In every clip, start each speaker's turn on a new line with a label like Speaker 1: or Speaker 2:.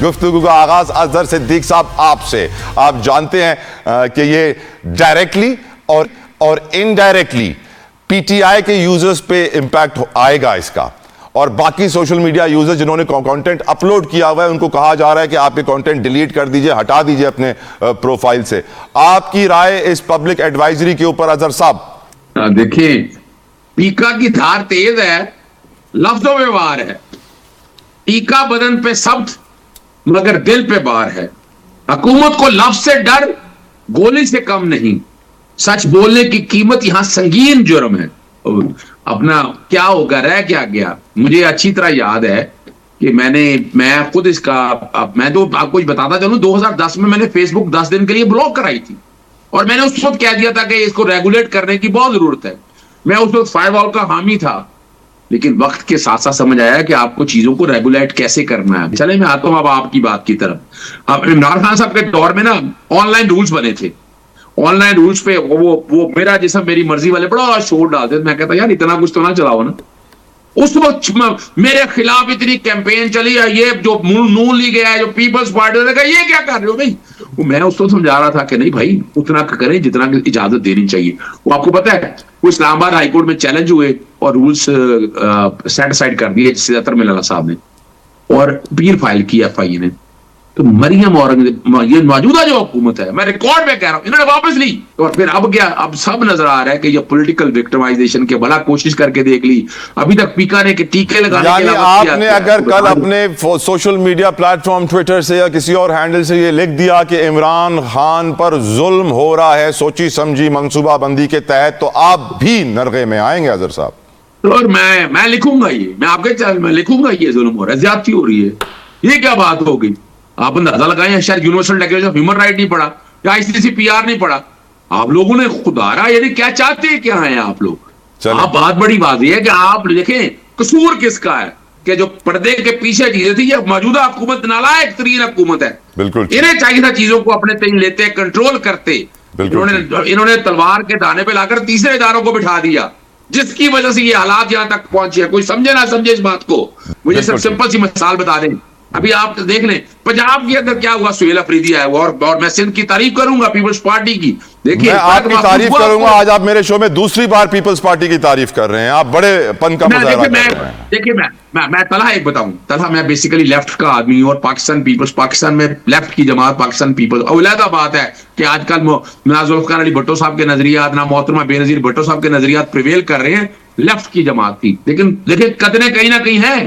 Speaker 1: گفتگو کا آغاز اظہر صدیق صاحب آپ سے. آپ جانتے ہیں کہ یہ ڈائریکٹلی اور انڈائریکٹلی پی ٹی آئی کے یوزرز پہ امپیکٹ آئے گا اس کا, اور باقی سوشل میڈیا یوزر جنہوں نے کانٹینٹ اپلوڈ کیا ہوا ہے ان کو کہا جا رہا ہے کہ آپ یہ کانٹینٹ ڈیلیٹ کر دیجئے, ہٹا دیجئے اپنے پروفائل سے. آپ کی رائے اس پبلک ایڈوائزری کے اوپر اظہر صاحب؟
Speaker 2: دیکھیں, ٹیکا کی دھار تیز ہے, لفظوں میں وار ہے. ٹیکا بدن پہ سخت مگر دل پہ بار ہے. حکومت کو لفظ سے ڈر گولی سے کم نہیں. سچ بولنے کی قیمت یہاں سنگین جرم ہے. اپنا کیا ہوگا, رہ کیا گیا. مجھے اچھی طرح یاد ہے کہ میں خود اس کا, میں تو آپ کو بتاتا چلوں, 2010 میں نے فیس بک 10 دن کے لیے بلاک کرائی تھی, اور میں نے اس وقت کہہ دیا تھا کہ اس کو ریگولیٹ کرنے کی بہت ضرورت ہے. میں اس وقت فائر وال کا حامی تھا, لیکن وقت کے ساتھ ساتھ سمجھ آیا کہ آپ کو چیزوں کو ریگولیٹ کیسے کرنا ہے. چلے میں آتا ہوں اب آپ کی بات کی طرف. اب عمران خان صاحب کے دور میں نا آن لائن رولز بنے تھے. آن لائن رولز پہ وہ میرا جسم میری مرضی والے بڑا شور ڈالتے تھے. میں کہتا یار اتنا کچھ تو نہ چلاؤ نا. اس وقت میرے خلاف اتنی کیمپین چلی ہے, یہ جو نون لیگ ہے, جو پیپلز پارٹی نے کہا یہ کیا کر رہے ہو بھائی. میں اس کو سمجھا رہا تھا کہ نہیں بھائی اتنا کریں جتنا اجازت دینی چاہیے. وہ آپ کو پتا ہے وہ اسلام آباد ہائی کورٹ میں چیلنج ہوئے اور رولز سیٹ اسائڈ کر دیے جس سے اطہر ملالہ صاحب نے, اور اپیل فائل کی ایف آئی اے نے. تو مریم اورنگزیب, یہ موجودہ جو حکومت ہے, میں ریکارڈ میں کہہ رہا ہوں, انہوں نے واپس لی. اور پھر اب کیا, اب سب نظر آ رہا ہے کہ یہ پولیٹیکل وکٹمائزیشن کے بھلا کوشش کر کے دیکھ لی. ابھی تک پیکا نے کہ ٹیکے لگانے کے علاوہ
Speaker 1: آپ نے اگر کل اپنے social media plate form Twitter سے یا کسی اور ہینڈل سے یہ لکھ دیا کہ عمران خان پر ظلم ہو رہا ہے سوچی سمجھی منصوبہ بندی کے تحت, تو آپ بھی نرغے میں آئیں گے اظہر صاحب؟
Speaker 2: اور میں لکھوں گا, یہ میں آپ کے چینل میں لکھوں گا یہ ظلم ہو رہا ہے, زیادتی ہو رہی ہے. یہ کیا بات ہو گئی. آپ اندازہ لگائیں, شاید universal declaration of human right نہیں پڑھا یا آئی سی سی پی آر نہیں پڑھا. آپ لوگوں نے خدا رہا, یعنی کیا چاہتے ہیں, کیا ہیں آپ لوگ. آپ بات بڑی بات یہ ہے کہ آپ دیکھیں قصور کس کا ہے کہ جو پردے کے پیچھے چیزیں تھی, یہ موجودہ حکومت نالائق ترین حکومت ہے.
Speaker 1: بالکل
Speaker 2: انہیں چاہیے تھا چیزوں کو اپنے تئیں لیتے, کنٹرول کرتے. انہوں نے تلوار کے دانے پہ لا کر تیسرے اداروں کو بٹھا دیا, جس کی وجہ سے یہ حالات یہاں تک پہنچے. کوئی سمجھے نہ سمجھے اس بات کو. مجھے سب سمپل سی مثال بتا دیں. ابھی آپ دیکھ لیں پنجاب کے اندر کیا ہوا, سہیل افریدی آیا ہوا, اور میں سندھ کی تعریف کروں گا پیپلز پارٹی کی.
Speaker 1: میں آپ کی تعریف کروں گا. آج آپ میرے شو میں دوسری بار پیپلز پارٹی کی تعریف کر رہے ہیں, آپ بڑے پن کا مظاہرہ کر رہے ہیں.
Speaker 2: دیکھیں میں طلحہ ایک بتاؤں, طلحہ میں بیسیکلی لیفٹ کا آدمی ہوں, اور پاکستان پیپلز, پاکستان میں لیفٹ کی جماعت پاکستان پیپلز. علیحدہ بات ہے کہ آج کل نہ ذوالفقار علی بھٹو صاحب کے نظریات, نہ محترمہ بے نظیر بھٹو صاحب کے نظریات پریویل کر رہے ہیں. لیفٹ کی جماعت تھی, لیکن دیکھیں قدریں کہیں نہ کہیں ہیں,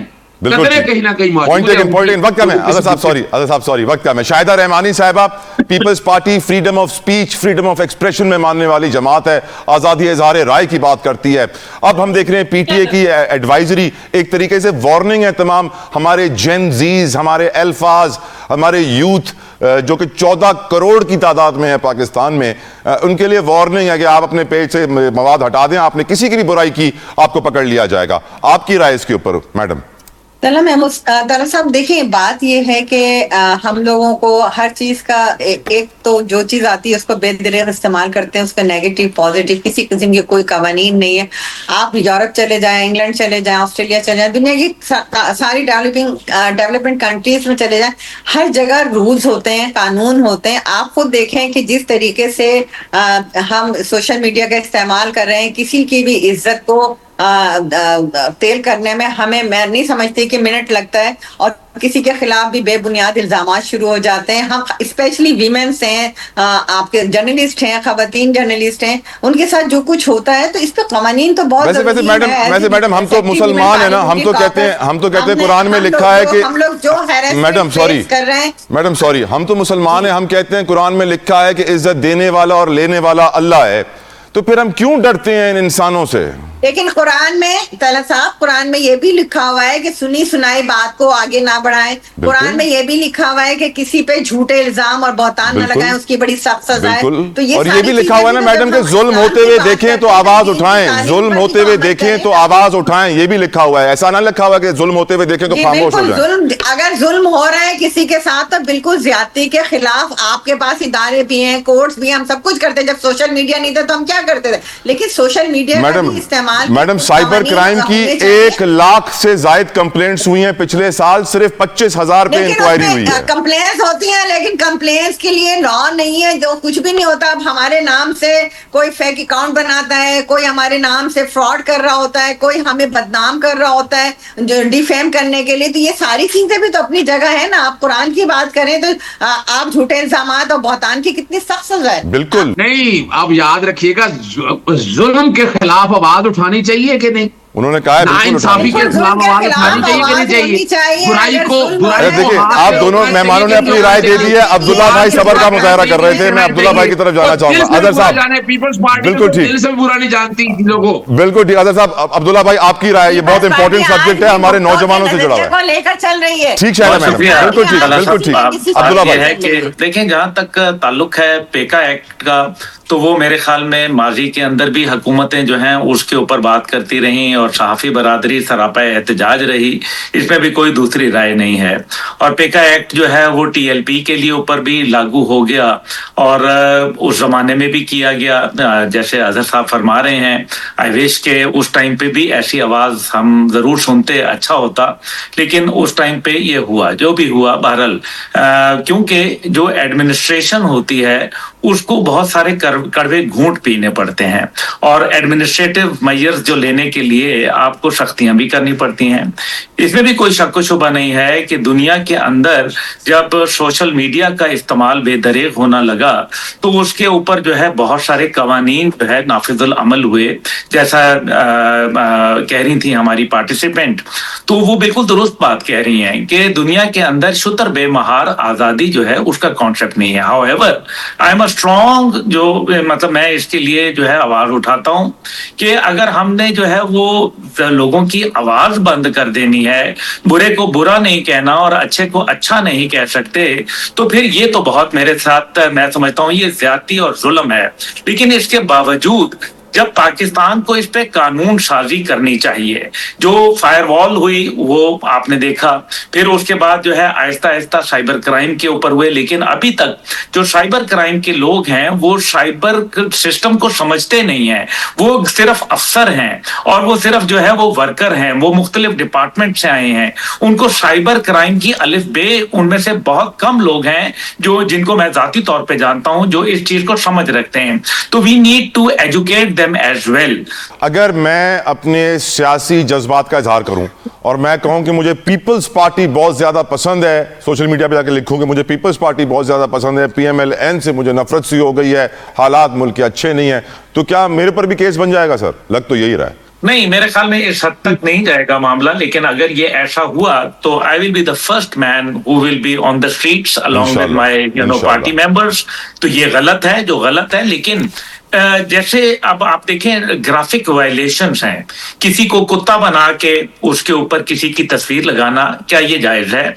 Speaker 1: شاہدہ رحمانی صاحبہ, Peoples Party freedom of speech, freedom of expression میں ماننے والی جماعت ہے, آزادی اظہار رائے کی بات کرتی ہے. اب ہم دیکھ رہے ہیں پی ٹی اے کی ایڈوائزری ایک طریقے سے وارننگ ہے تمام ہمارے جین زیز, ہمارے الفاظ, ہمارے یوتھ جو کہ 14 کروڑ کی تعداد میں ہے پاکستان میں, ان کے لیے وارننگ ہے کہ آپ اپنے پیج سے مواد ہٹا دیں, آپ نے کسی کی بھی برائی کی آپ کو پکڑ لیا جائے گا. آپ کی رائے اس کے اوپر میڈم؟
Speaker 3: طلحہ صاحب دیکھیں, بات یہ ہے کہ ہم لوگوں کو ہر چیز کا ایک تو جو چیز آتی ہے اس کو بے دریغ استعمال کرتے ہیں, اس کا نیگیٹو پازیٹیو کسی قسم کی کوئی قوانین نہیں ہے. آپ یورپ چلے جائیں, انگلینڈ چلے جائیں, آسٹریلیا چلے جائیں, دنیا کی ساری ڈیولپنگ کنٹریز میں چلے جائیں, ہر جگہ رولز ہوتے ہیں, قانون ہوتے ہیں. آپ خود دیکھیں کہ جس طریقے سے ہم سوشل میڈیا کا استعمال کر رہے ہیں, کسی کی بھی عزت کو تیل کرنے میں میں نہیں سمجھتی کہ منٹ لگتا ہے, اور کسی کے خلاف بھی بے بنیاد الزامات شروع ہو جاتے ہیں. ہم اسپیشلی ویمنس ہیں, آپ کے جرنلسٹ ہیں, خواتین جرنلسٹ ہیں, ان کے ساتھ جو کچھ ہوتا ہے تو اس پہ قوانین تو بہت ضروری ہے.
Speaker 1: ویسے میڈم ہم تو مسلمان ہیں نا, ہم تو کہتے ہیں قرآن میں لکھا ہے کہ
Speaker 3: ہم لوگ جو ہیراسمنٹ کر رہے ہیں,
Speaker 1: میڈم سوری, ہم تو مسلمان ہیں, ہم کہتے ہیں قرآن میں لکھا ہے کہ عزت دینے والا اور لینے والا اللہ ہے, تو پھر ہم کیوں ڈرتے ہیں ان انسانوں سے؟
Speaker 3: لیکن قرآن میں طلحہ صاحب, قرآن میں یہ بھی لکھا ہوا ہے کہ سنی سنائی بات کو آگے نہ بڑھائیں. قرآن میں یہ بھی لکھا ہوا ہے کہ کسی پہ جھوٹے الزام اور بہتان نہ لگائیں, اس کی بڑی سخت سزا ہے.
Speaker 1: اور یہ بھی لکھا ہوا ہے نا میڈم کہ ظلم ہوتے ہوئے دیکھیں تو آواز اٹھائیں, ظلم ہوتے ہوئے دیکھیں تو آواز اٹھائیں, یہ بھی لکھا ہوا ہے. ایسا نہ لکھا ہوا کہ ظلم ہوتے ہوئے دیکھیں تو خاموش ہو جائیں.
Speaker 3: اگر ظلم ہو رہا ہے کسی کے ساتھ تو بالکل زیادتی کے خلاف آپ کے پاس ادارے بھی ہیں, کورٹس بھی ہیں, ہم سب کچھ کرتے ہیں. جب سوشل میڈیا نہیں تھا تو ہم کیا کرتے تھے, لیکن سوشل میڈیا کا بھی استعمال.
Speaker 1: میڈم سائبر کرائم کی 1 لاکھ سے زائد کمپلینٹس ہوئی ہیں پچھلے سال, صرف 25,000 پہ انکوائری ہوئی ہے.
Speaker 3: کمپلینس ہوتی ہیں لیکن کمپلینس کے لیے لا نہیں ہے, جو کچھ بھی نہیں ہوتا. اب ہمارے نام سے کوئی فیک اکاؤنٹ بناتا ہے, کوئی ہمارے نام سے فراڈ کر رہا ہوتا ہے, کوئی ہمیں بدنام کر رہا ہوتا ہے جو ڈیفیم کرنے کے لیے, تو یہ ساری چیزیں بھی تو اپنی جگہ ہے نا. آپ قرآن کی بات کریں تو آپ جھوٹے الزامات اور بہتان کی کتنی سخت سزا ہے.
Speaker 1: بالکل
Speaker 2: نہیں, آپ یاد رکھیے گا ظلم کے خلاف آواز اٹھانی چاہیے کہ نہیں,
Speaker 1: انہوں نے کہا ہے
Speaker 2: ناانصافی کے خلاف آواز اٹھانی چاہیے کہ نہیں چاہیے, برائی کو
Speaker 1: دیکھیں آپ دونوں مہمانوں نے اپنی رائے دے دی ہے. عبداللہ بھائی صبر کا مظاہرہ کر رہے تھے, میں عبداللہ بھائی کی طرف جانا چاہوں گا. اظہر صاحب
Speaker 2: پیپلز پارٹی
Speaker 1: بالکل ٹھیک,
Speaker 2: دل سے برا نہیں جانتی لوگوں.
Speaker 1: بالکل ٹھیک. اظہر صاحب, عبداللہ بھائی آپ کی رائے, یہ بہت امپورٹنٹ سبجیکٹ ہے, ہمارے نوجوانوں سے جڑا ہوا ہے,
Speaker 3: لے کر چل رہی ہے.
Speaker 1: ٹھیک ہے میڈم, بالکل ٹھیک, بالکل ٹھیک. عبداللہ
Speaker 4: یہ ہے
Speaker 1: بھائی
Speaker 4: کہ دیکھیں جہاں تک تعلق ہے پیکا ایکٹ کا, تو وہ میرے خیال میں ماضی کے اندر بھی حکومتیں جو ہیں اس کے اوپر بات کرتی رہیں اور صحافی برادری سراپا احتجاج رہی, اس میں بھی کوئی دوسری رائے نہیں ہے. اور پیکا ایکٹ جو ہے وہ TLP کے لیے اوپر بھی لاگو ہو گیا اور اس زمانے میں بھی کیا گیا, جیسے اظہر صاحب فرما رہے ہیں. آئی وش کہ اس ٹائم پہ بھی ایسی آواز ہم ضرور سنتے, اچھا ہوتا, لیکن اس ٹائم پہ یہ ہوا جو بھی ہوا. بہرحال کیونکہ جو ایڈمنسٹریشن ہوتی ہے اس کو بہت سارے کڑوے گھونٹ پینے پڑتے ہیں, اور ایڈمنسٹریٹو میئرز جو لینے کے لیے آپ کو سختیاں بھی کرنی پڑتی ہیں. اس میں بھی کوئی شک و شبہ نہیں ہے کہ دنیا کے اندر جب سوشل میڈیا کا استعمال بے دریغ ہونا لگا تو اس کے اوپر جو ہے بہت سارے قوانین جو ہے نافذ العمل ہوئے, جیسا کہہ رہی تھی ہماری پارٹیسپینٹ, تو وہ بالکل درست بات کہہ رہی ہیں کہ دنیا کے اندر شتر بے مہار آزادی جو ہے اس کا کانسیپٹ نہیں ہے. How ever I am a strong, جو مطلب میں اس کے لیے جو ہے آواز اٹھاتا ہوں کہ اگر ہم نے جو ہے وہ لوگوں کی آواز بند کر دینی ہے, برے کو برا نہیں کہنا اور اچھے کو اچھا نہیں کہہ سکتے, تو پھر یہ تو بہت میرے ساتھ میں سمجھتا ہوں یہ زیادتی اور ظلم ہے. لیکن اس کے باوجود جب پاکستان کو اس پہ قانون سازی کرنی چاہیے, جو فائر وال ہوئی وہ آپ نے دیکھا, پھر اس کے بعد جو ہے آہستہ آہستہ سائبر کرائم کے اوپر ہوئے, لیکن ابھی تک جو سائبر کرائم کے لوگ ہیں وہ سائبر سسٹم کو سمجھتے نہیں ہیں, وہ صرف افسر ہیں اور وہ صرف جو ہے وہ ورکر ہیں, وہ مختلف ڈپارٹمنٹ سے آئے ہیں, ان کو سائبر کرائم کی الف بے ان میں سے بہت کم لوگ ہیں جو جن کو میں ذاتی طور پہ جانتا ہوں جو اس چیز کو سمجھ رکھتے ہیں. تو we need to educate as well.
Speaker 1: اگر میں اپنے سیاسی جذبات کا اظہار کروں اور میں کہوں کہ مجھے پیپلز پارٹی بہت زیادہ پسند ہے, سوشل میڈیا پہ جا کے لکھوں کہ مجھے پیپلز پارٹی بہت زیادہ پسند ہے, PMLN سے مجھے نفرت سی ہو گئی ہے, حالات ملک کے اچھے نہیں ہیں, تو کیا میرے پر بھی کیس بن جائے گا سر؟ لگ تو یہی رہا ہے.
Speaker 4: نہیں, میرے خیال میں اس حد تک نہیں جائے گا معاملہ, لیکن اگر یہ ایسا ہوا تو I will be the first man who will be on the streets along with my party members. تو یہ غلط ہے جو غلط ہے, لیکن جیسے اب آپ دیکھیں گرافک وائلیشنز ہیں, کسی کو کتا بنا کے اس کے اوپر کسی کی تصویر لگانا, کیا یہ جائز ہے؟